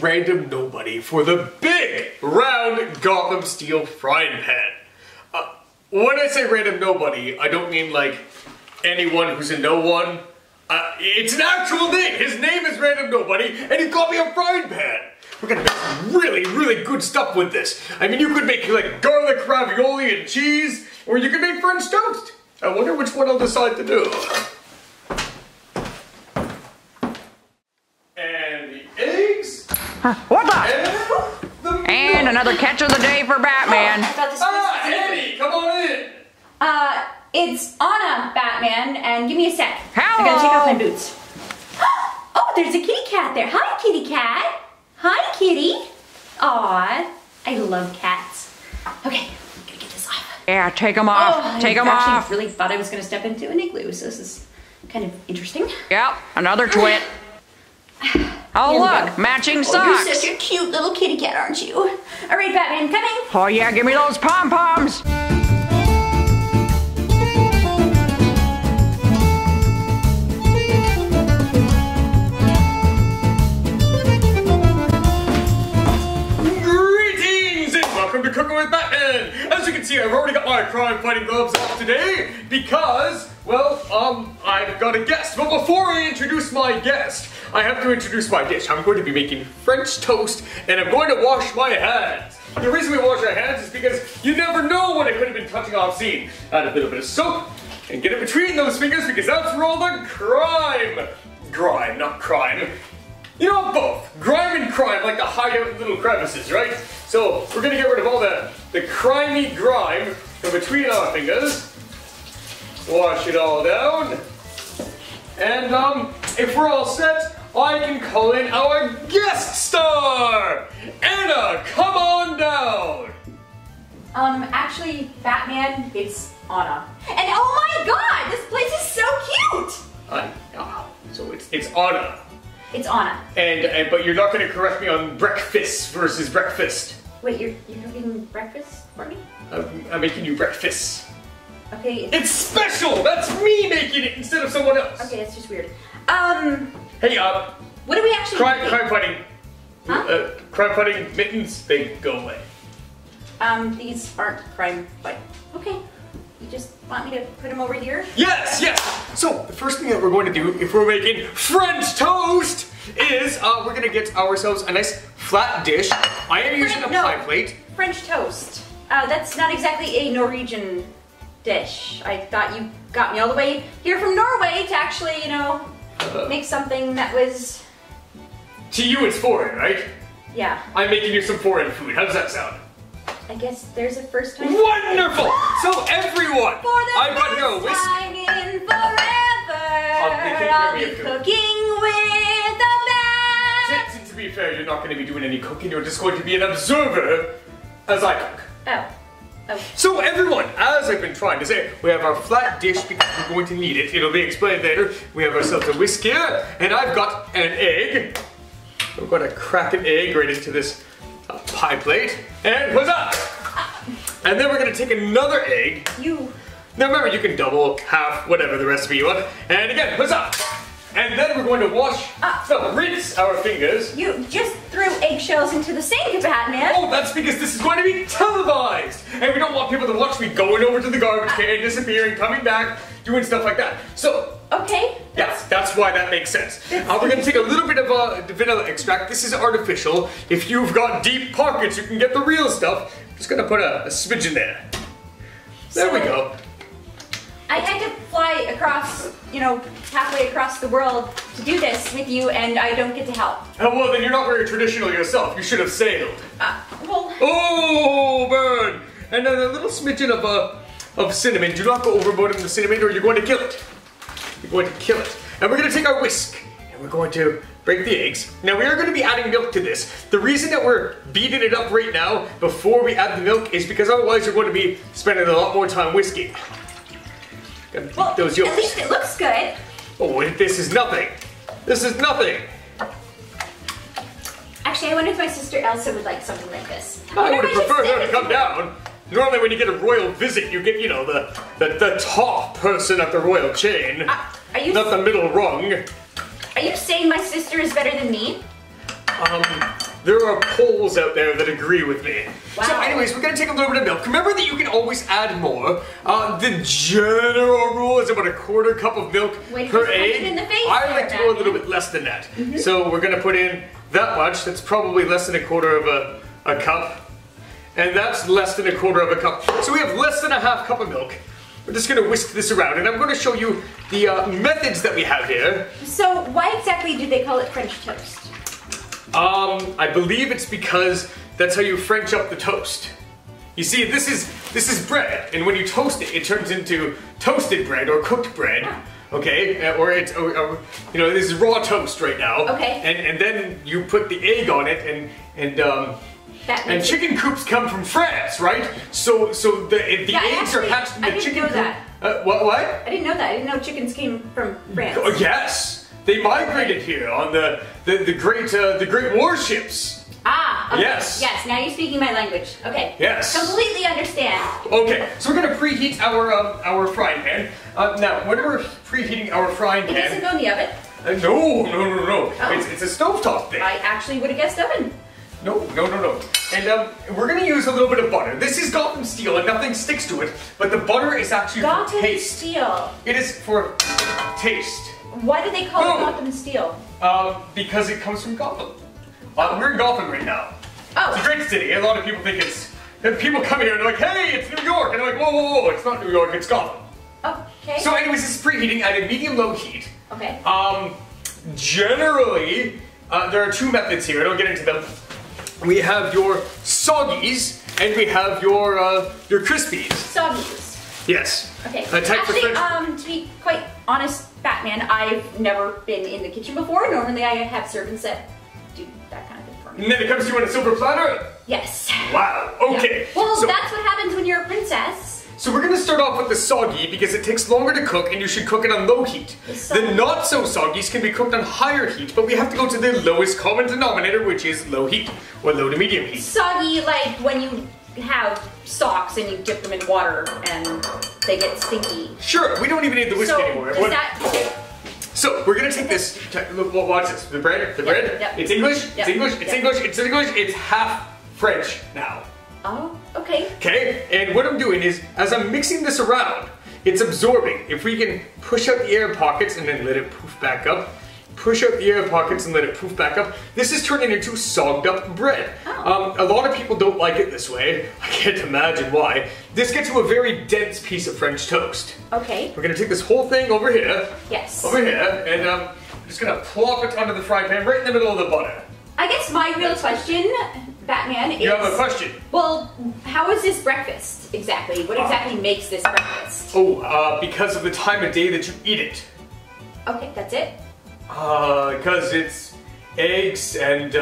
Randomnobody for the big round Gotham steel frying pan. When I say Randomnobody, I don't mean like anyone who's a no one. It's an actual name. His name is Randomnobody, and he got me a frying pan. We're gonna make some really, really good stuff with this. I mean, you could make like garlic ravioli and cheese, or you could make French toast. I wonder which one I'll decide to do. And the eggs. What the? And another catch of the day for Batman. Annie, come on in. It's Anna, Batman, and give me a sec. Hello. I gotta take off my boots. Oh, there's a kitty cat there. Hi, kitty cat. Hi, kitty. Aw, I love cats. Okay, I'm gonna get this off. Yeah, take them off. Take them off. I actually really thought I was gonna step into an igloo, so this is kind of interesting. Yep, another twit. Oh, look, matching socks. Oh, you're such a cute little kitty cat, aren't you? All right, Batman, coming. Oh, yeah, give me those pom-poms. Cooking with Batman! As you can see, I've already got my crime-fighting gloves off today because, well, I've got a guest. But before I introduce my guest, I have to introduce my dish. I'm going to be making French toast, and I'm going to wash my hands. The reason we wash our hands is because you never know what I could have been touching off scene. Add a little bit of soap and get it between those fingers because that's where all the grime, not crime. You know, both. Grime and crime like to hide out in little crevices, right? So, we're gonna get rid of all the crimey grime from between our fingers. Wash it all down. And, if we're all set, I can call in our guest star! Anna, come on down! Actually, Batman, it's Anna. And oh my god, this place is so cute! So it's Anna. It's Anna. But you're not going to correct me on breakfast versus breakfast. Wait, you're cooking breakfast for me? I'm making you breakfast. Okay. It's special! That's me making it instead of someone else. Okay, that's just weird. Hey, what do we actually crime fighting. Huh? Crime fighting mittens, they go away. These aren't crime fighting. Okay. You just want me to put them over here? Yes, yes! So, the first thing that we're going to do if we're making French toast is, we're going to get ourselves a nice flat dish. I am using a pie plate. French toast. That's not exactly a Norwegian dish. I thought you got me all the way here from Norway to actually, you know, make something that was... To you it's foreign, right? Yeah. I'm making you some foreign food. How does that sound? I guess there's a first time. Wonderful! So everyone, I've got here a whisk. Time in forever, I'll be cooking with a bat. To be fair, you're not going to be doing any cooking. You're just going to be an observer as I cook. Oh. So everyone, as I've been trying to say, we have our flat dish because we're going to need it. It'll be explained later. We have ourselves a whisk here, and I've got an egg. We're going to crack an egg right into this pie plate, and huzzah! And then we're gonna take another egg. Now remember, you can double, half, whatever the recipe you want. And again, huzzah! And then we're going to rinse our fingers. You just threw eggshells into the sink, Batman. Oh, that's because this is going to be televised! And we don't want people to watch me going over to the garbage can, disappearing, coming back, doing stuff like that. So, okay. yes, that's why that makes sense. We're going to take a little bit of vanilla extract. This is artificial. If you've got deep pockets, you can get the real stuff. I'm just going to put a smidge in there. There we go. I had to fly across, you know, halfway across the world to do this with you, and I don't get to help. Oh, well, then you're not very traditional yourself. You should have sailed. Well... Oh, burn! And then a little smidgen of cinnamon. Do not go overboard in the cinnamon or you're going to kill it. You're going to kill it. And we're going to take our whisk and we're going to break the eggs. Now we are going to be adding milk to this. The reason that we're beating it up right now before we add the milk is because otherwise you're going to be spending a lot more time whisking. Gotta beat those yolks. At least it looks good. Oh, this is nothing. This is nothing. Actually, I wonder if my sister Elsa would like something like this. I would have preferred her to come down. Normally when you get a royal visit, you get, you know, the top person at the royal chain. Are you not the middle rung. Are you saying my sister is better than me? there are polls out there that agree with me. Wow. So anyways, we're gonna take a little bit of milk. Remember that you can always add more. The general rule is about a quarter cup of milk per egg. In the face I like to go a little bit less than that. So we're gonna put in that much. That's probably less than a quarter of a cup. And that's less than a quarter of a cup. So we have less than a half cup of milk. We're just gonna whisk this around, and I'm gonna show you the methods that we have here. So why exactly do they call it French toast? I believe it's because that's how you French up the toast. You see, this is bread, and when you toast it, it turns into toasted bread or cooked bread. Okay, or it's you know, this is raw toast right now. Okay. And then you put the egg on it, and chicken coops come from France, right? So the eggs are hatched in the chicken coop. I didn't know that. What? I didn't know that. I didn't know chickens came from France. Oh, yes, they migrated here on the great warships. Ah, okay. Yes. Yes, now you're speaking my language. Okay. Yes. Completely understand. Okay, so we're gonna preheat our frying pan. Now, when we're preheating our frying pan, It doesn't go in the oven? No. Oh. It's a stovetop thing. I actually would have guessed oven. No. And we're gonna use a little bit of butter. This is Gotham steel and nothing sticks to it, but the butter is actually for taste. Steel. It is for taste. Why do they call it Gotham steel? Because it comes from Gotham. We're in Gotham right now. Oh. It's a great city. A lot of people think it's... People come here and they're like, hey, it's New York. And they're like, whoa, it's not New York, it's Gotham. Okay. So anyways, this is preheating at a medium-low heat. Okay. Generally, there are two methods here. I don't get into them. We have your soggies and we have your crispies. Soggies. Yes. Okay. Actually, to be quite honest, Batman, I've never been in the kitchen before. Normally I have servants that do that kind of thing for me. And then it comes to you on a silver platter? Yes. Wow, okay. Yeah. Well, that's what happens when you're a princess. So we're gonna start off with the soggy because it takes longer to cook and you should cook it on low heat. The not so soggies can be cooked on higher heat, but we have to go to the lowest common denominator, which is low heat, or low to medium heat. Soggy, like when you have socks and you dip them in water and they get stinky. Sure, we don't even need the whisk anymore. So we're gonna take this, watch this, the bread, Yep. It's English, Yep. it's English, it's half French now. Oh, okay. Okay, and what I'm doing is, as I'm mixing this around, it's absorbing. If we can push out the air pockets and then let it poof back up, push out the air pockets and let it poof back up, this is turning into sogged up bread. Oh. A lot of people don't like it this way. I can't imagine why. This gets you a very dense piece of French toast. Okay. We're gonna take this whole thing over here. Yes. Over here, and I'm just gonna plop it onto the frying pan right in the middle of the butter. I guess my real question, Batman, is... You have a question? Well, how is this breakfast exactly? What exactly makes this breakfast? Because of the time of day that you eat it. Okay, that's it? Because it's eggs and,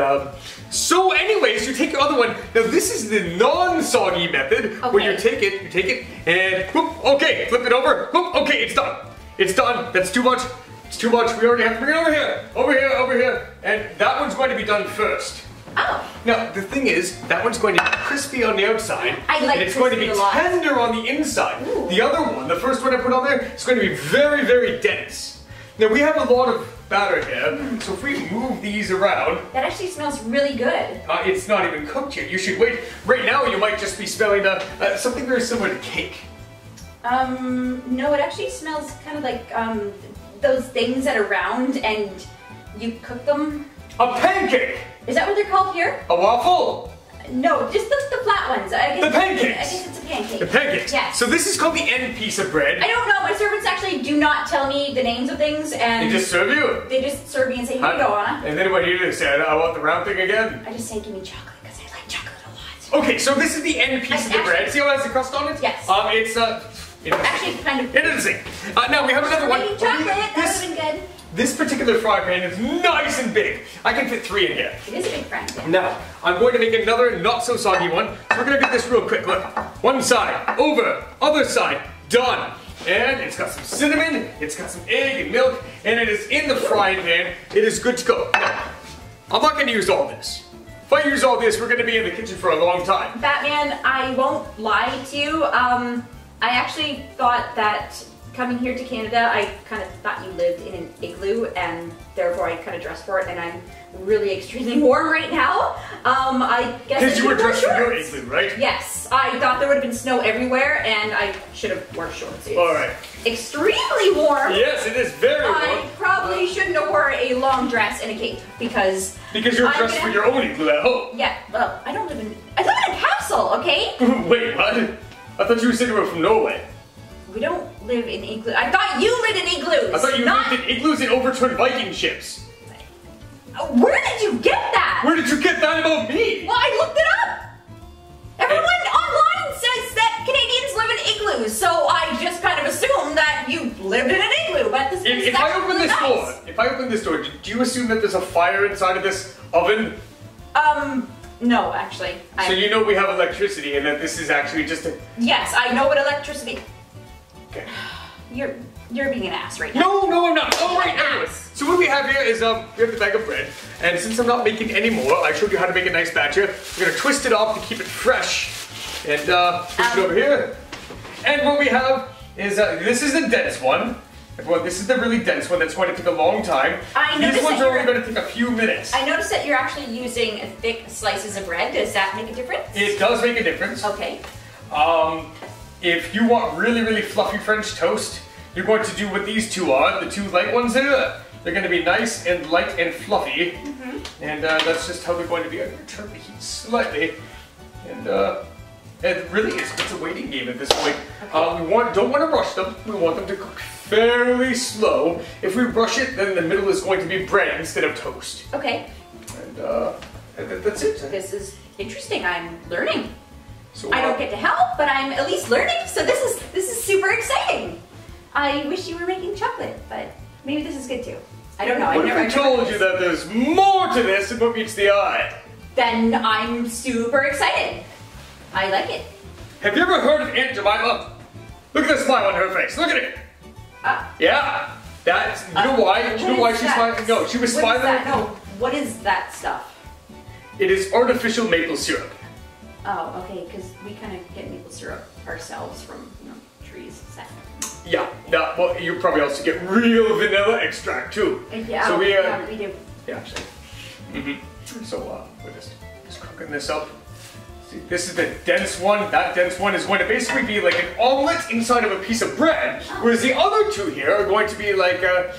So anyways, you take your other one. Now this is the non-soggy method, where you take it, and whoop, okay, flip it over, whoop, okay, it's done. It's done, that's too much. It's too much, we already have to bring it over here, and that one's going to be done first. Oh. Now, the thing is, that one's going to be crispy on the outside, and it's going to be tender on the inside. Ooh. The other one, the first one I put on there, is going to be very, very dense. Now, we have a lot of batter here, so if we move these around... That actually smells really good. It's not even cooked yet, you should wait. Right now, you might just be smelling something very similar to cake. No, it actually smells kind of like, those things that are round and you cook them. A pancake! Is that what they're called here? A waffle? No, just the flat ones. The pancakes! I guess it's a pancake. The pancakes. Yes. So this is called the end piece of bread. I don't know. My servants actually do not tell me the names of things, and they just serve you. They just serve me and say, "Here you go, Anna." And then what do you do? Say, "I want the round thing again." I just say, "Give me chocolate," because I like chocolate a lot. Okay, so this is the end piece of the bread. See how it has the crust on it? Yes. It's actually kind of interesting. Now we have another one. Chocolate. That would have been good. This particular fry pan is nice and big. I can fit 3 in here. It is a big frying pan. Now, I'm going to make another not so soggy one. So we're going to do this real quick. Look, one side, over, other side, done. And it's got some cinnamon, it's got some egg and milk, and it is in the frying pan. It is good to go. Now, I'm not going to use all this. If I use all this, we're going to be in the kitchen for a long time. Batman, I won't lie to you. I actually thought that coming here to Canada, I kind of thought you lived in an igloo, and therefore I kind of dressed for it, and I'm really extremely warm right now. I guess Because you were dressed for your igloo, right? Yes, I thought there would have been snow everywhere, and I should have worn shorts. It's all right. Extremely warm. Yes, it is very warm. I probably shouldn't have worn a long dress and a cape because you're dressed for your own igloo at home. Yeah, well, I live in a castle, okay? Wait, what? I thought you said you were from Norway. We don't live in igloos. I thought you lived in igloos. I thought you lived in igloos and overturned Viking ships. Where did you get that? Where did you get that about me? Well, I looked it up. Everyone online says that Canadians live in igloos, so I just kind of assumed that you lived in an igloo. But this if I open this door, do you assume that there's a fire inside of this oven? No, actually. So you know we have electricity, and that this is actually just a... Yes, I know what electricity... Okay. You're being an ass right now. No, I'm not. Oh, right, anyways. So what we have here is, we have the bag of bread, and since I'm not making any more, I showed you how to make a nice batch here. We're gonna twist it off to keep it fresh, and twist it over here. And what we have is, this is the dense one. Everyone, this is the really dense one that's going to take a long time. These ones are only going to take a few minutes. I noticed that you're actually using thick slices of bread. Does that make a difference? It does make a difference. Okay. If you want really, really fluffy French toast, you're going to do what these two are, the two light ones here. They're going to be nice and light and fluffy. Mm-hmm. And that's just how they're going to be. I'm going to turn the heat slightly. And really, it's a waiting game at this point. Okay. We don't want to rush them. We want them to cook fairly slow. If we rush it, then the middle is going to be bread instead of toast. Okay. And that's it. This is interesting. I'm learning. So, I don't get to help, but I'm at least learning. So this is super exciting. I wish you were making chocolate, but maybe this is good too. I don't know. What if I told you that there's more to this than what meets the eye? Then I'm super excited. I like it. Have you ever heard of Aunt Jemima? Look at the smile on her face. Look at it. Yeah. That's, you know why? You know why she's smiling? No, she was smiling. What is that? No. What is that stuff? It is artificial maple syrup. Oh, okay, because we kind of get maple syrup ourselves from, trees. Yeah, well, you probably also get real vanilla extract too. Yeah, so we do. Yeah, actually. Mm-hmm. So we're just cooking this up. See, this is the dense one. That dense one is going to basically be like an omelet inside of a piece of bread, whereas the other two here are going to be like an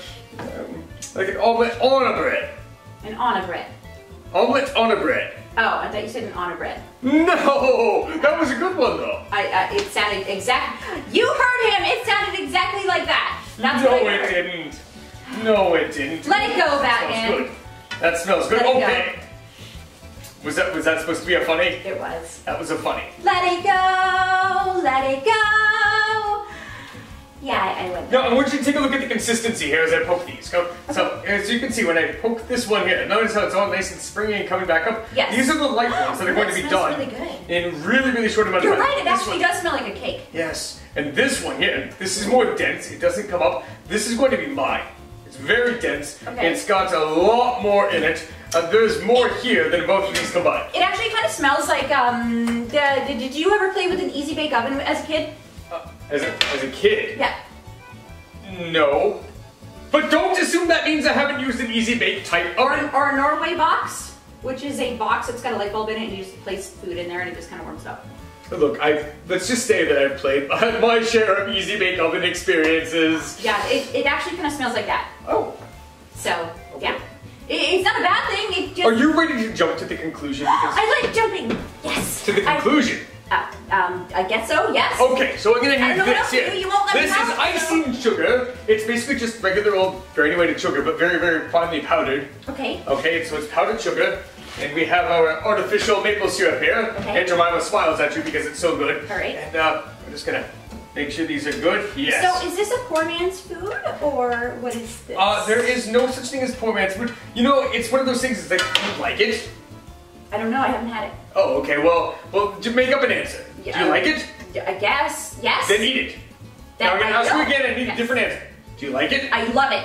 omelet on a bread. An on a bread. Omelet on a bread. Oh, I thought you said an on a bread. No, that was a good one though. It sounded exactly. You heard him. It sounded exactly like that. That's no, what I it heard. didn't. No, it didn't. Let it go, Batman. That smells good. Okay. Was that supposed to be a funny? It was. That was a funny. Let it go. Let it go. Yeah, I went. Now, I want you to take a look at the consistency here as I poke these. Go. Okay. So, as you can see, when I poke this one here, notice how it's all nice and springy and coming back up? Yes. These are the light ones that are going to be done really good. in really, really short amount of time. You're right, it actually does smell like a cake. Yes. And this one here, this is more dense. It doesn't come up. This is going to be mine. It's very dense. Okay. It's got a lot more in it. There's more here than both of these combined. It actually kind of smells like, did you ever play with an Easy Bake Oven as a kid? As a kid? Yeah. No. But don't assume that means I haven't used an Easy Bake type oven. Or a Norway box, which is a box that's got a light bulb in it and you just place food in there and it just kind of warms up. Look, let's just say that I've played my share of Easy Bake Oven experiences. Yeah, it actually kind of smells like that. Oh. So, okay. Yeah. It's not a bad thing, it just... Are you ready to jump to the conclusion? I like jumping, yes. To the conclusion? I guess so, yes. Okay, so I'm gonna need this here. You won't let me this is icing sugar. It's basically just regular old granulated sugar, but very, very finely powdered. Okay. Okay, so it's powdered sugar. And we have our artificial maple syrup here. Okay. And Jemima smiles at you because it's so good. All right. And I'm just gonna make sure these are good. Yes. So is this a poor man's food, or what is this? There is no such thing as poor man's food. You know, it's one of those things, it's like, do you like it? I don't know, I haven't had it. Oh, okay, well, just make up an answer. Yeah. Do you like it? I guess, yes. Then eat it. Now I'm gonna ask you again, I need a different answer. Do you like it? I love it.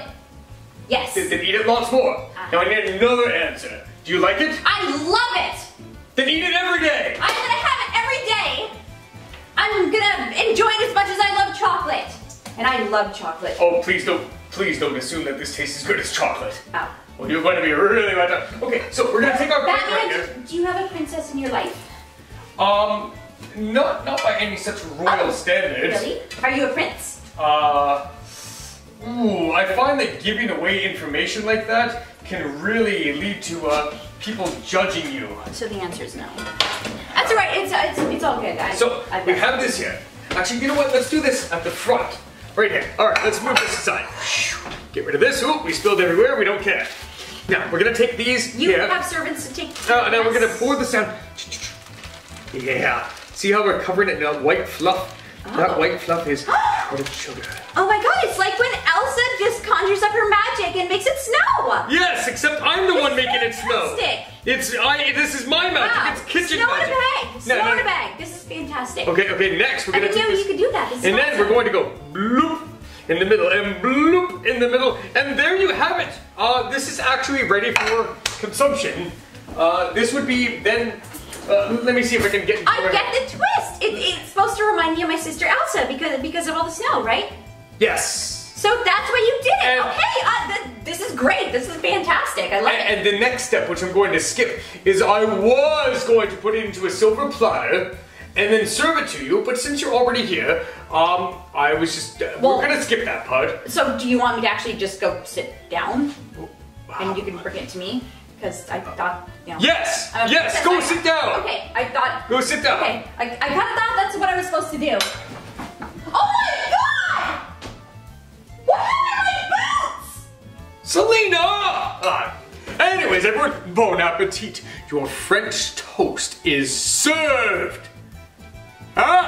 Yes. Then eat it lots more. Now I need another answer. Do you like it? I love it. Then eat it every day. I'm gonna have it every day. I'm gonna enjoy it as much as I love chocolate. And I love chocolate. Oh, please don't assume that this tastes as good as chocolate. Oh. Well, you're going to be really much. Okay, so we're gonna take our break right here. Batman, do you have a princess in your life? Not by any such royal standards. Really? Are you a prince? I find that giving away information like that can really lead to people judging you. So the answer is no. That's all right. It's all good. We have this here. Actually, you know what? Let's do this at the front. Right here. All right, let's move this aside. Get rid of this. Ooh, we spilled everywhere. We don't care. Now, we're going to take these You here. have servants to take Now we're going to pour this down. Yeah. See how we're covering it in that white fluff? Oh. That white fluff is powdered sugar. Oh my god, it's like when Elsa just conjures up her magic and makes it snow! Yes, except I'm the one making it snow. This is my magic. Wow. It's kitchen snow magic. In a bag. Snow in a bag. This is fantastic. Okay, next we're going to take this. You could do that. This is and then we're going to go bloop in the middle and bloop in the middle. And there you have it. This is actually ready for consumption. This would be then... let me see if I can get... I get the twist! It's supposed to remind me of my sister Elsa because of all the snow, right? Yes. So that's why you did it! Okay, this is great. This is fantastic. I love it. And the next step, which I'm going to skip, is I was going to put it into a silver platter and then serve it to you, but since you're already here, I was just... we're going to skip that part. So do you want me to actually just go sit down? And you can bring it to me? Because I thought, you know... Yes! Yes! Go sit down! Okay, I thought... Go sit down. Okay, I kind of thought that's what I was supposed to do. Oh my god! What happened to my boots? Selena! Anyways, everyone, bon appetit. Your French toast is served. Ah!